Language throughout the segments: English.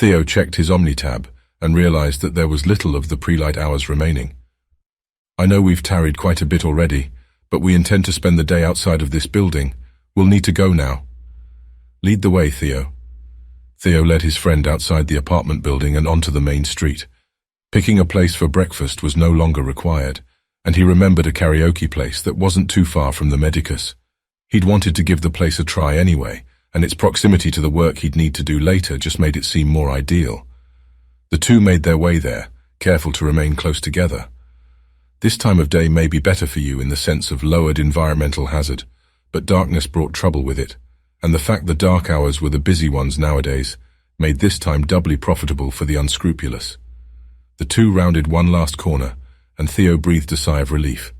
Theo checked his Omnitab and realized that there was little of the pre-light hours remaining. I know we've tarried quite a bit already, but we intend to spend the day outside of this building. We'll need to go now. Lead the way, Theo. Theo led his friend outside the apartment building and onto the main street. Picking a place for breakfast was no longer required, and he remembered a karaoke place that wasn't too far from the Medicus. He'd wanted to give the place a try anyway, and its proximity to the work he'd need to do later just made it seem more ideal. The two made their way there, careful to remain close together. This time of day may be better for you in the sense of lowered environmental hazard, but darkness brought trouble with it, and the fact the dark hours were the busy ones nowadays made this time doubly profitable for the unscrupulous. The two rounded one last corner, and Theo breathed a sigh of relief.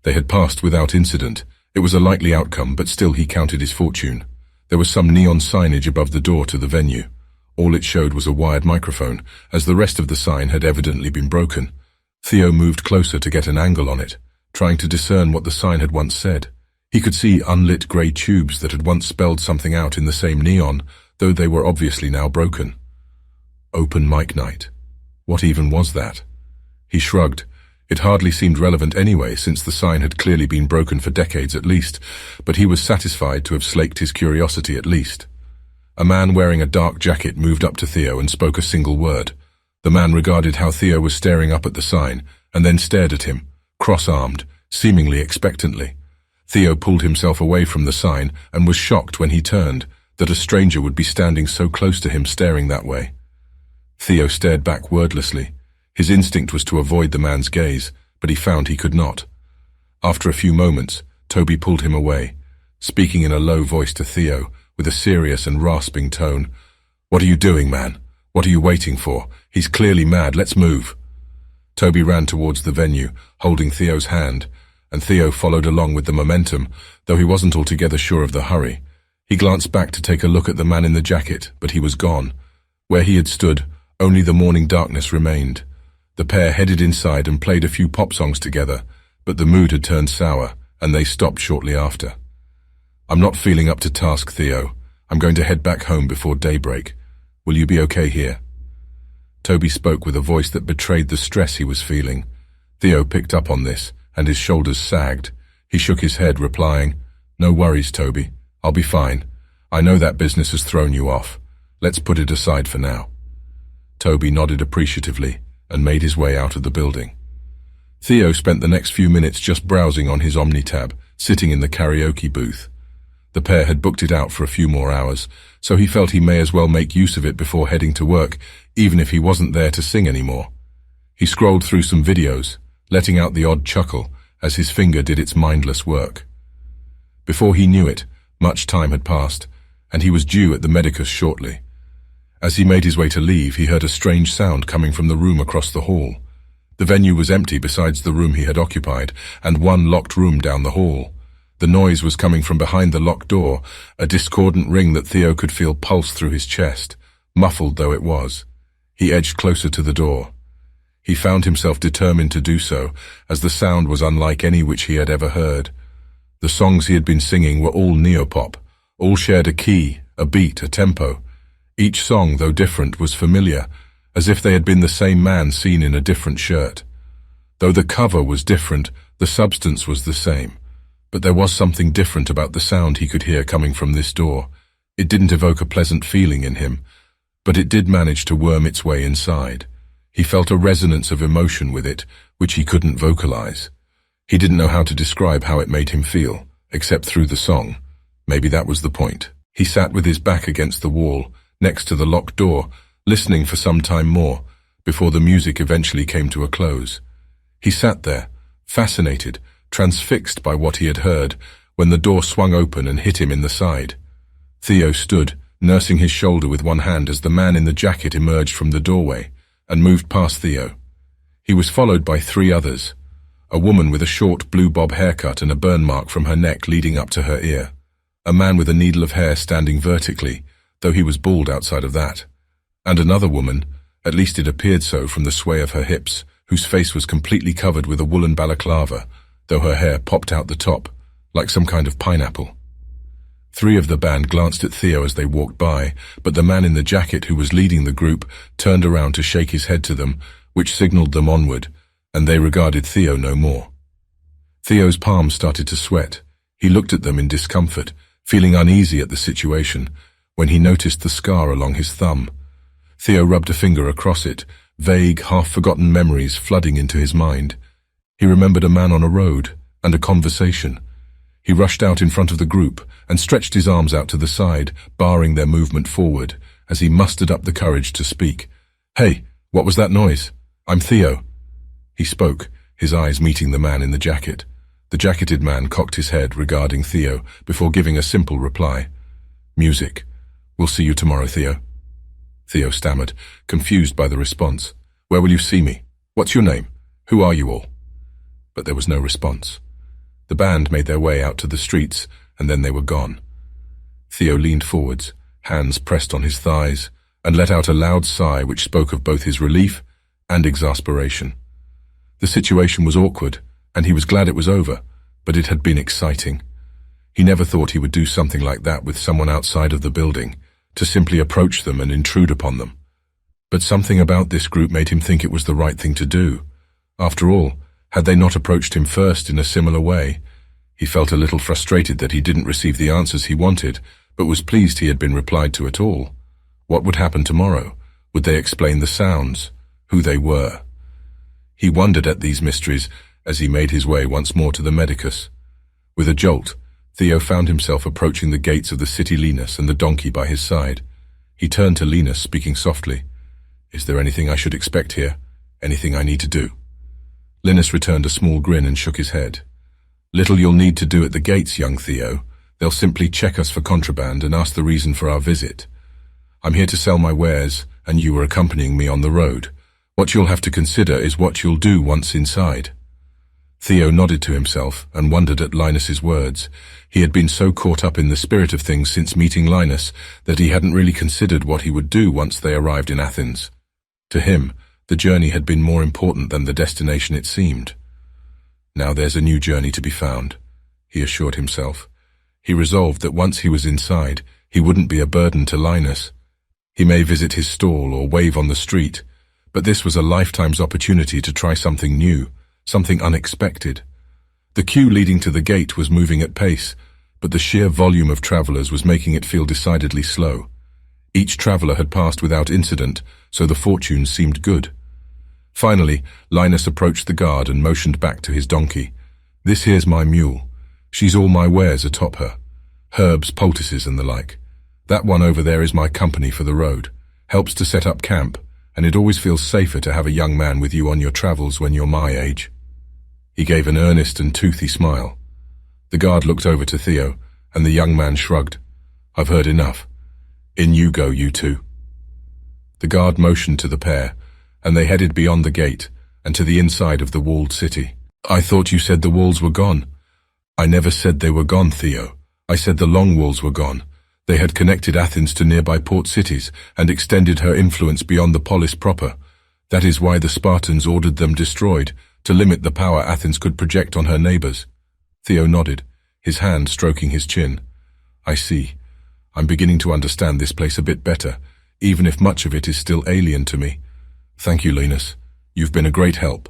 They had passed without incident. It was a likely outcome, but still he counted his fortune. There was some neon signage above the door to the venue. All it showed was a wired microphone, as the rest of the sign had evidently been broken. Theo moved closer to get an angle on it, trying to discern what the sign had once said. He could see unlit grey tubes that had once spelled something out in the same neon, though they were obviously now broken. Open mic night. What even was that? He shrugged. It hardly seemed relevant anyway, since the sign had clearly been broken for decades at least, but he was satisfied to have slaked his curiosity at least. A man wearing a dark jacket moved up to Theo and spoke a single word. The man regarded how Theo was staring up at the sign, and then stared at him, cross-armed, seemingly expectantly. Theo pulled himself away from the sign and was shocked when he turned, that a stranger would be standing so close to him staring that way. Theo stared back wordlessly. His instinct was to avoid the man's gaze, but he found he could not. After a few moments, Toby pulled him away, speaking in a low voice to Theo, with a serious and rasping tone. "What are you doing, man? What are you waiting for? He's clearly mad, let's move." Toby ran towards the venue, holding Theo's hand, and Theo followed along with the momentum, though he wasn't altogether sure of the hurry. He glanced back to take a look at the man in the jacket, but he was gone. Where he had stood, only the morning darkness remained. The pair headed inside and played a few pop songs together, but the mood had turned sour, and they stopped shortly after. "I'm not feeling up to task, Theo. I'm going to head back home before daybreak. Will you be okay here?" Toby spoke with a voice that betrayed the stress he was feeling. Theo picked up on this, and his shoulders sagged. He shook his head, replying, "No worries, Toby. I'll be fine. I know that business has thrown you off. Let's put it aside for now." Toby nodded appreciatively and made his way out of the building. Theo spent the next few minutes just browsing on his Omnitab, sitting in the karaoke booth. The pair had booked it out for a few more hours, so he felt he may as well make use of it before heading to work, even if he wasn't there to sing anymore. He scrolled through some videos, letting out the odd chuckle as his finger did its mindless work. Before he knew it, much time had passed, and he was due at the Medicus shortly. As he made his way to leave, he heard a strange sound coming from the room across the hall. The venue was empty besides the room he had occupied, and one locked room down the hall. The noise was coming from behind the locked door, a discordant ring that Theo could feel pulse through his chest, muffled though it was. He edged closer to the door. He found himself determined to do so, as the sound was unlike any which he had ever heard. The songs he had been singing were all neopop, all shared a key, a beat, a tempo. Each song, though different, was familiar, as if they had been the same man seen in a different shirt. Though the cover was different, the substance was the same. But there was something different about the sound he could hear coming from this door. It didn't evoke a pleasant feeling in him, but it did manage to worm its way inside. He felt a resonance of emotion with it, which he couldn't vocalize. He didn't know how to describe how it made him feel, except through the song. Maybe that was the point. He sat with his back against the wall, next to the locked door, listening for some time more, before the music eventually came to a close. He sat there, fascinated, transfixed by what he had heard, when the door swung open and hit him in the side. Theo stood, nursing his shoulder with one hand as the man in the jacket emerged from the doorway, and moved past Theo. He was followed by 3 others, a woman with a short blue bob haircut and a burn mark from her neck leading up to her ear, a man with a needle of hair standing vertically, though he was bald outside of that, and another woman, at least it appeared so from the sway of her hips, whose face was completely covered with a woolen balaclava, though her hair popped out the top, like some kind of pineapple. Three of the band glanced at Theo as they walked by, but the man in the jacket who was leading the group turned around to shake his head to them, which signaled them onward, and they regarded Theo no more. Theo's palms started to sweat. He looked at them in discomfort, feeling uneasy at the situation, when he noticed the scar along his thumb. Theo rubbed a finger across it, vague, half-forgotten memories flooding into his mind. He remembered a man on a road, and a conversation. He rushed out in front of the group and stretched his arms out to the side, barring their movement forward, as he mustered up the courage to speak. "Hey, what was that noise? I'm Theo." He spoke, his eyes meeting the man in the jacket. The jacketed man cocked his head regarding Theo before giving a simple reply. "Music. We'll see you tomorrow, Theo." Theo stammered, confused by the response. "Where will you see me? What's your name? Who are you all?" But there was no response. The band made their way out to the streets, and then they were gone. Theo leaned forwards, hands pressed on his thighs, and let out a loud sigh which spoke of both his relief and exasperation. The situation was awkward, and he was glad it was over, but it had been exciting. He never thought he would do something like that with someone outside of the building, to simply approach them and intrude upon them. But something about this group made him think it was the right thing to do. After all, had they not approached him first in a similar way? He felt a little frustrated that he didn't receive the answers he wanted, but was pleased he had been replied to at all. What would happen tomorrow? Would they explain the sounds? Who they were? He wondered at these mysteries as he made his way once more to the medicus. With a jolt, Theo found himself approaching the gates of the city Linus and the donkey by his side. He turned to Linus, speaking softly. "Is there anything I should expect here? Anything I need to do?" Linus returned a small grin and shook his head. "Little you'll need to do at the gates, young Theo. They'll simply check us for contraband and ask the reason for our visit. I'm here to sell my wares, and you are accompanying me on the road. What you'll have to consider is what you'll do once inside." Theo nodded to himself and wondered at Linus's words. He had been so caught up in the spirit of things since meeting Linus that he hadn't really considered what he would do once they arrived in Athens. To him, the journey had been more important than the destination it seemed. "Now there's a new journey to be found," he assured himself. He resolved that once he was inside, he wouldn't be a burden to Linus. He may visit his stall or wave on the street, but this was a lifetime's opportunity to try something new, something unexpected. The queue leading to the gate was moving at pace, but the sheer volume of travelers was making it feel decidedly slow. Each traveler had passed without incident, so the fortunes seemed good. Finally, Linus approached the guard and motioned back to his donkey. "This here's my mule. She's all my wares atop her. Herbs, poultices and the like. That one over there is my company for the road. Helps to set up camp, and it always feels safer to have a young man with you on your travels when you're my age." He gave an earnest and toothy smile. The guard looked over to Theo, and the young man shrugged. "I've heard enough. In you go, you two." The guard motioned to the pair, and they headed beyond the gate and to the inside of the walled city. "I thought you said the walls were gone." "I never said they were gone, Theo. I said the long walls were gone. They had connected Athens to nearby port cities and extended her influence beyond the polis proper. That is why the Spartans ordered them destroyed, to limit the power Athens could project on her neighbors." Theo nodded, his hand stroking his chin. "I see. I'm beginning to understand this place a bit better, even if much of it is still alien to me. Thank you, Linus. You've been a great help."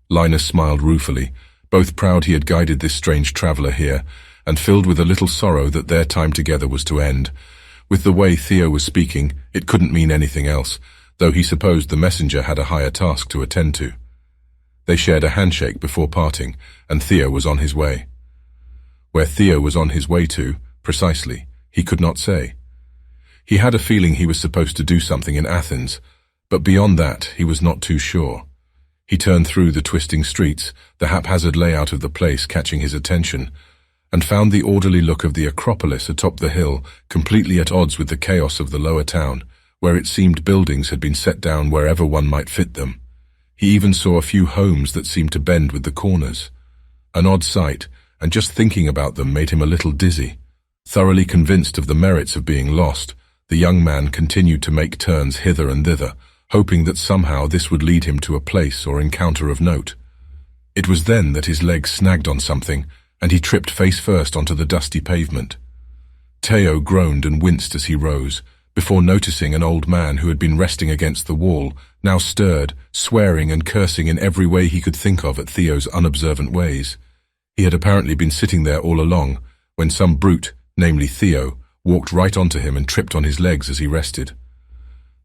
Linus smiled ruefully, both proud he had guided this strange traveler here, and filled with a little sorrow that their time together was to end. With the way Theo was speaking, it couldn't mean anything else, though he supposed the messenger had a higher task to attend to. They shared a handshake before parting, and Theo was on his way. Where Theo was on his way to, precisely, he could not say. He had a feeling he was supposed to do something in Athens, but beyond that he was not too sure. He turned through the twisting streets, the haphazard layout of the place catching his attention, and found the orderly look of the Acropolis atop the hill completely at odds with the chaos of the lower town, where it seemed buildings had been set down wherever one might fit them. He even saw a few homes that seemed to bend with the corners. An odd sight, and just thinking about them made him a little dizzy. Thoroughly convinced of the merits of being lost, the young man continued to make turns hither and thither, hoping that somehow this would lead him to a place or encounter of note. It was then that his leg snagged on something, and he tripped face first onto the dusty pavement. Theo groaned and winced as he rose, before noticing an old man who had been resting against the wall, now stirred, swearing and cursing in every way he could think of at Theo's unobservant ways. He had apparently been sitting there all along, when some brute, namely Theo, walked right onto him and tripped on his legs as he rested.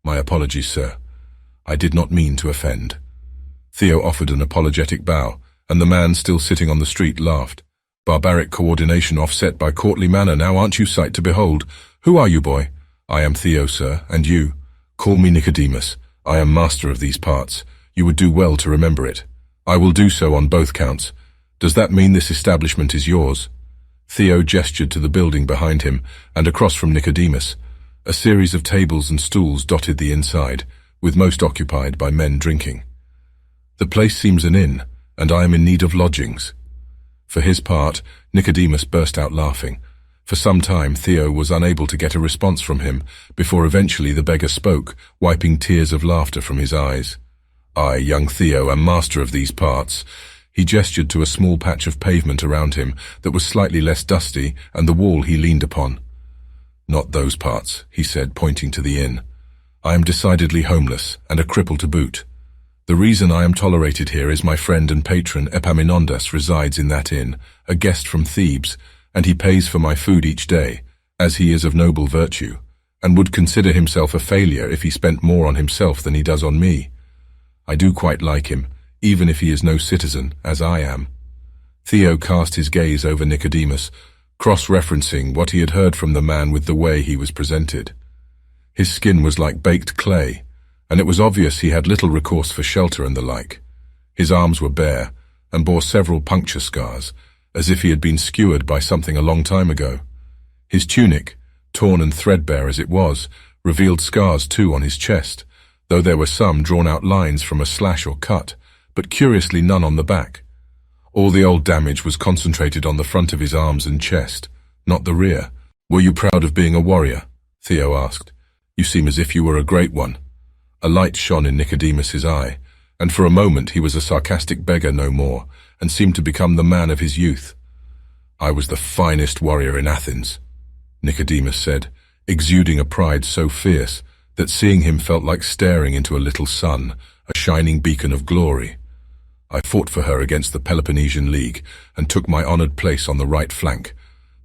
"My apologies, sir. I did not mean to offend." Theo offered an apologetic bow, and the man still sitting on the street laughed. "Barbaric coordination offset by courtly manner, now aren't you sight to behold? Who are you, boy?" "I am Theo, sir, and you?" "Call me Nicodemus. I am master of these parts. You would do well to remember it." "I will do so on both counts. Does that mean this establishment is yours?" Theo gestured to the building behind him, and across from Nicodemus. A series of tables and stools dotted the inside, with most occupied by men drinking. "The place seems an inn, and I am in need of lodgings." For his part, Nicodemus burst out laughing. For some time Theo was unable to get a response from him, before eventually the beggar spoke, wiping tears of laughter from his eyes. "I, young Theo, am master of these parts." He gestured to a small patch of pavement around him that was slightly less dusty, and the wall he leaned upon. "Not those parts," he said, pointing to the inn. "I am decidedly homeless, and a cripple to boot. The reason I am tolerated here is my friend and patron Epaminondas resides in that inn, a guest from Thebes, and he pays for my food each day, as he is of noble virtue, and would consider himself a failure if he spent more on himself than he does on me. I do quite like him, even if he is no citizen, as I am." Theo cast his gaze over Nicodemus, cross-referencing what he had heard from the man with the way he was presented. His skin was like baked clay, and it was obvious he had little recourse for shelter and the like. His arms were bare, and bore several puncture scars, as if he had been skewered by something a long time ago. His tunic, torn and threadbare as it was, revealed scars too on his chest, though there were some drawn-out lines from a slash or cut, but curiously none on the back. All the old damage was concentrated on the front of his arms and chest, not the rear. "Were you proud of being a warrior?" Theo asked. "You seem as if you were a great one." A light shone in Nicodemus's eye, and for a moment he was a sarcastic beggar no more, and seemed to become the man of his youth. "I was the finest warrior in Athens," Nicodemus said, exuding a pride so fierce that seeing him felt like staring into a little sun, a shining beacon of glory. "I fought for her against the Peloponnesian League, and took my honored place on the right flank,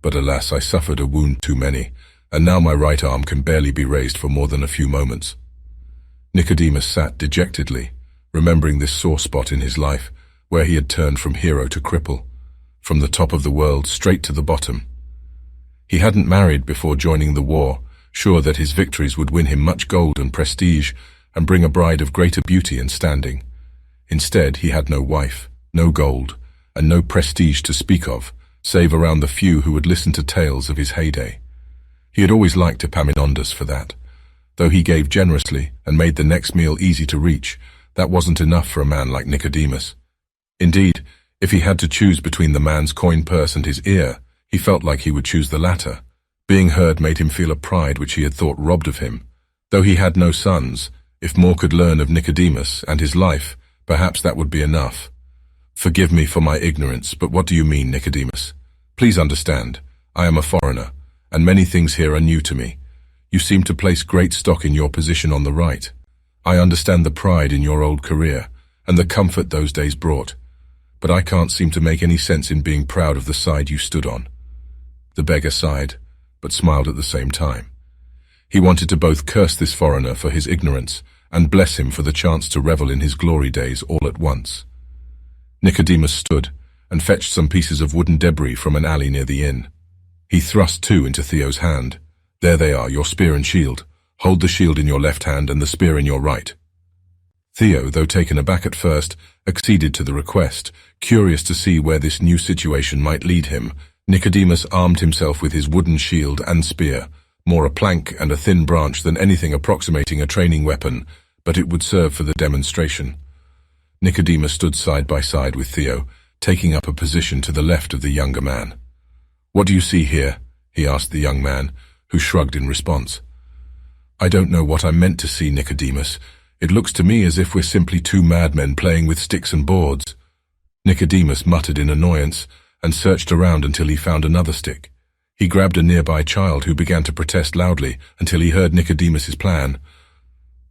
but alas, I suffered a wound too many, and now my right arm can barely be raised for more than a few moments." Nicodemus sat dejectedly, remembering this sore spot in his life, where he had turned from hero to cripple, from the top of the world straight to the bottom. He hadn't married before joining the war, sure that his victories would win him much gold and prestige, and bring a bride of greater beauty and standing. Instead, he had no wife, no gold, and no prestige to speak of, save around the few who would listen to tales of his heyday. He had always liked Epaminondas for that. Though he gave generously and made the next meal easy to reach, that wasn't enough for a man like Nicodemus. Indeed, if he had to choose between the man's coin purse and his ear, he felt like he would choose the latter. Being heard made him feel a pride which he had thought robbed of him. Though he had no sons, if more could learn of Nicodemus and his life, perhaps that would be enough. "Forgive me for my ignorance, but what do you mean, Nicodemus? Please understand, I am a foreigner, and many things here are new to me. You seem to place great stock in your position on the right. I understand the pride in your old career, and the comfort those days brought, but I can't seem to make any sense in being proud of the side you stood on." The beggar sighed, but smiled at the same time. He wanted to both curse this foreigner for his ignorance, and bless him for the chance to revel in his glory days all at once. Nicodemus stood, and fetched some pieces of wooden debris from an alley near the inn. He thrust two into Theo's hand. "There they are, your spear and shield. Hold the shield in your left hand and the spear in your right." Theo, though taken aback at first, acceded to the request, curious to see where this new situation might lead him. Nicodemus armed himself with his wooden shield and spear, more a plank and a thin branch than anything approximating a training weapon, but it would serve for the demonstration. Nicodemus stood side by side with Theo, taking up a position to the left of the younger man. "What do you see here?" he asked the young man, who shrugged in response. "I don't know what I'm meant to see, Nicodemus. It looks to me as if we're simply two madmen playing with sticks and boards." Nicodemus muttered in annoyance, and searched around until he found another stick. He grabbed a nearby child who began to protest loudly until he heard Nicodemus's plan.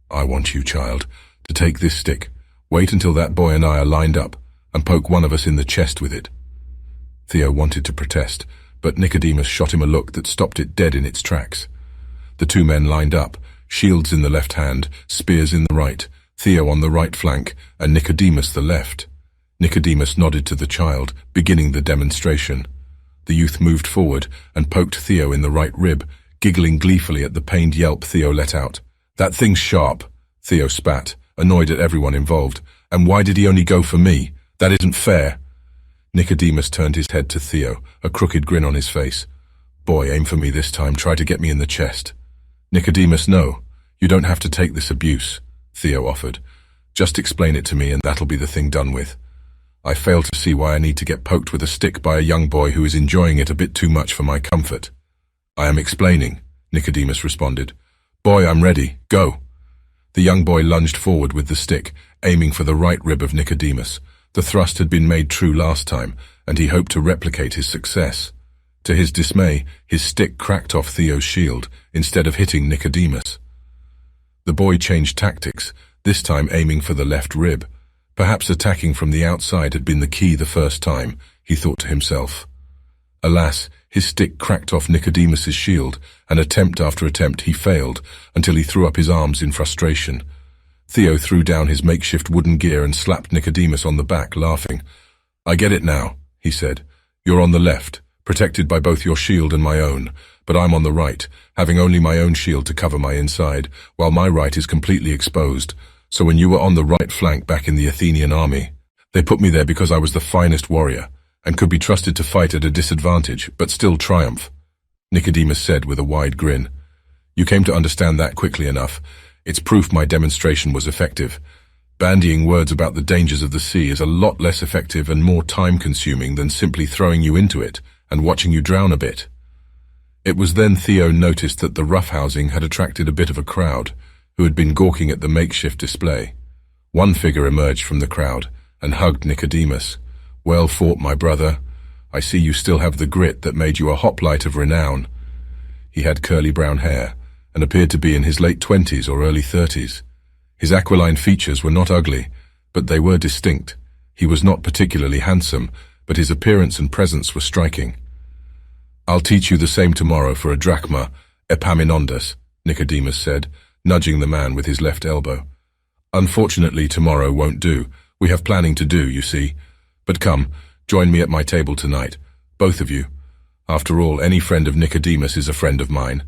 "I want you, child, to take this stick, wait until that boy and I are lined up, and poke one of us in the chest with it." Theo wanted to protest, but Nicodemus shot him a look that stopped it dead in its tracks. The two men lined up, shields in the left hand, spears in the right, Theo on the right flank, and Nicodemus the left. Nicodemus nodded to the child, beginning the demonstration. The youth moved forward and poked Theo in the right rib, giggling gleefully at the pained yelp Theo let out. "That thing's sharp," Theo spat, annoyed at everyone involved. "And why did he only go for me? That isn't fair." Nicodemus turned his head to Theo, a crooked grin on his face. "Boy, aim for me this time, try to get me in the chest." "Nicodemus, no. You don't have to take this abuse," Theo offered. "Just explain it to me and that'll be the thing done with. I fail to see why I need to get poked with a stick by a young boy who is enjoying it a bit too much for my comfort." "I am explaining," Nicodemus responded. "Boy, I'm ready. Go." The young boy lunged forward with the stick, aiming for the right rib of Nicodemus. The thrust had been made true last time, and he hoped to replicate his success. To his dismay, his stick cracked off Theo's shield, instead of hitting Nicodemus. The boy changed tactics, this time aiming for the left rib. Perhaps attacking from the outside had been the key the first time, he thought to himself. Alas, his stick cracked off Nicodemus's shield, and attempt after attempt he failed, until he threw up his arms in frustration. Theo threw down his makeshift wooden gear and slapped Nicodemus on the back, laughing. "I get it now," he said. "You're on the left, protected by both your shield and my own, but I'm on the right, having only my own shield to cover my inside, while my right is completely exposed. So when you were on the right flank back in the Athenian army, they put me there because I was the finest warrior, and could be trusted to fight at a disadvantage, but still triumph," Nicodemus said with a wide grin. "You came to understand that quickly enough. It's proof my demonstration was effective. Bandying words about the dangers of the sea is a lot less effective and more time-consuming than simply throwing you into it and watching you drown a bit." It was then Theo noticed that the roughhousing had attracted a bit of a crowd, who had been gawking at the makeshift display. One figure emerged from the crowd and hugged Nicodemus. "Well fought, my brother. I see you still have the grit that made you a hoplite of renown." He had curly brown hair, and appeared to be in his late 20s or early 30s. His aquiline features were not ugly, but they were distinct. He was not particularly handsome, but his appearance and presence were striking. "I'll teach you the same tomorrow for a drachma, Epaminondas," Nicodemus said, nudging the man with his left elbow. "Unfortunately, tomorrow won't do. We have planning to do, you see. But come, join me at my table tonight, both of you. After all, any friend of Nicodemus is a friend of mine."